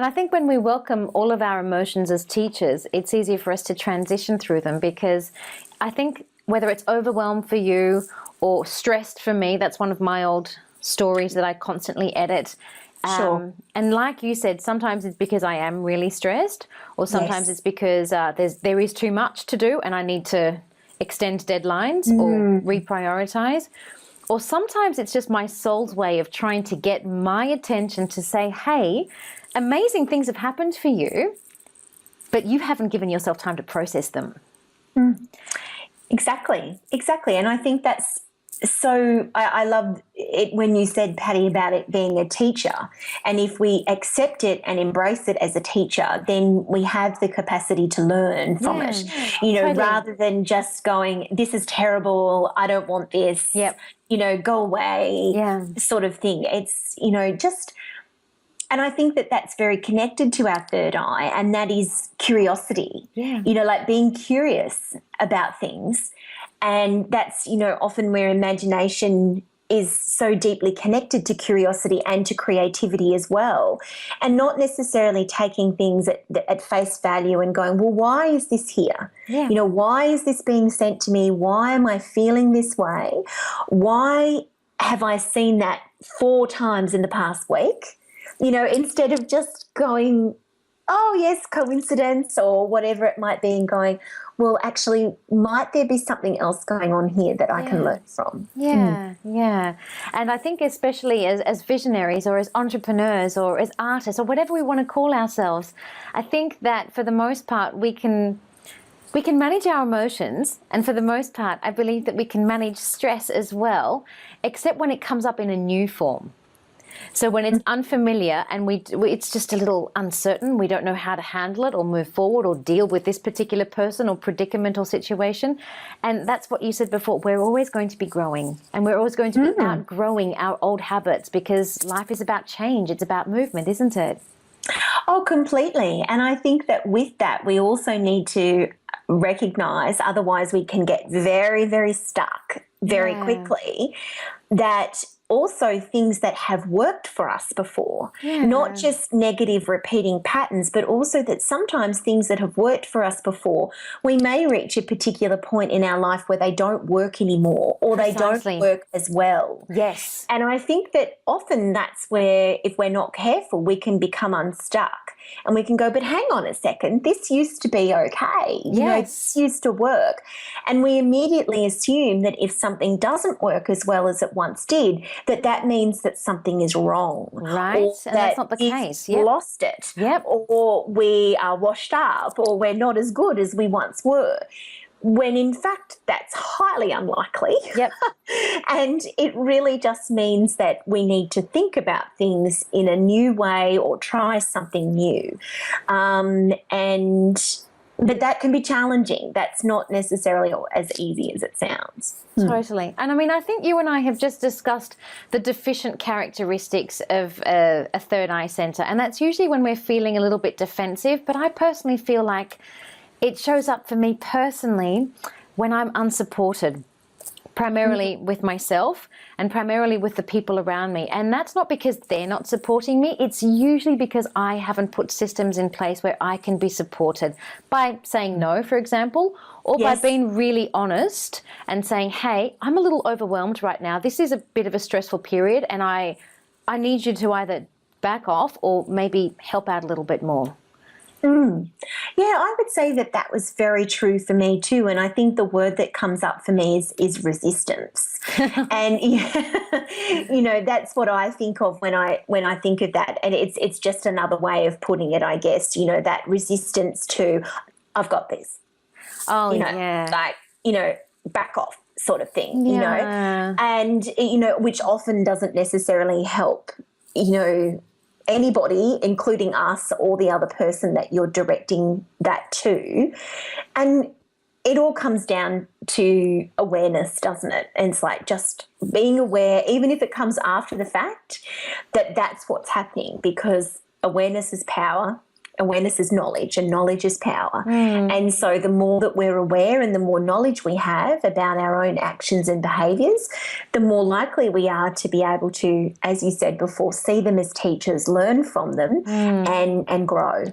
And I think when we welcome all of our emotions as teachers, it's easier for us to transition through them, because I think whether it's overwhelm for you or stressed for me, that's one of my old stories that I constantly edit. Sure. And like you said, sometimes it's because I am really stressed, or sometimes Yes. it's because there is too much to do and I need to extend deadlines or reprioritize. Or sometimes it's just my soul's way of trying to get my attention to say, hey, amazing things have happened for you, but you haven't given yourself time to process them. Exactly. And I think that's so, I love it when you said, Patty, about it being a teacher. And if we accept it and embrace it as a teacher, then we have the capacity to learn from it, Totally. rather than just going, this is terrible, I don't want this, Yep. Go away, sort of thing. It's, just, and I think that that's very connected to our third eye, and that is curiosity, like being curious about things. And that's, often where imagination is so deeply connected to curiosity and to creativity as well, and not necessarily taking things at face value and going, well, why is this here? Why is this being sent to me? Why am I feeling this way? Why have I seen that 4 times in the past week? Instead of just going, oh, yes, coincidence or whatever it might be, and going, well, actually, might there be something else going on here that I can learn from? Yeah. And I think especially as visionaries or as entrepreneurs or as artists or whatever we want to call ourselves, I think that for the most part we can manage our emotions, and for the most part I believe that we can manage stress as well, except when it comes up in a new form. So when it's unfamiliar and it's just a little uncertain, we don't know how to handle it or move forward or deal with this particular person or predicament or situation. And that's what you said before. We're always going to be growing, and we're always going to be outgrowing our old habits, because life is about change. It's about movement, isn't it? Oh, completely. And I think that with that, we also need to recognize, otherwise we can get very, very stuck very quickly, that also things that have worked for us before, not just negative repeating patterns, but also that sometimes things that have worked for us before, we may reach a particular point in our life where they don't work anymore, or they don't work as well. Yes. And I think that often that's where, if we're not careful, we can become unstuck, and we can go, but hang on a second, this used to be okay. This used to work. And we immediately assume that if something doesn't work as well as it once did, that means that something is wrong. Right. And that's not the case. Lost it. Or we are washed up, or we're not as good as we once were. When in fact that's highly unlikely. And it really just means that we need to think about things in a new way or try something new. But that can be challenging. That's not necessarily as easy as it sounds. Totally. And I mean, I think you and I have just discussed the deficient characteristics of a third eye center, and that's usually when we're feeling a little bit defensive. But I personally feel like it shows up for me personally when I'm unsupported, primarily with myself and primarily with the people around me. And that's not because they're not supporting me. It's usually because I haven't put systems in place where I can be supported by saying no, for example, or by being really honest and saying, hey, I'm a little overwhelmed right now. This is a bit of a stressful period, and I need you to either back off or maybe help out a little bit more. Yeah, I would say that was very true for me too. And I think the word that comes up for me is resistance. And that's what I think of when I think of that. And it's just another way of putting it, I guess. That resistance to, I've got this. Oh, back off sort of thing. And which often doesn't necessarily help. Anybody, including us or the other person that you're directing that to. And it all comes down to awareness, doesn't it? And it's like just being aware, even if it comes after the fact, that that's what's happening, because awareness is power. awareness is knowledge, and knowledge is power. And so the more that we're aware and the more knowledge we have about our own actions and behaviours, the more likely we are to be able to, as you said before, see them as teachers, learn from them and grow.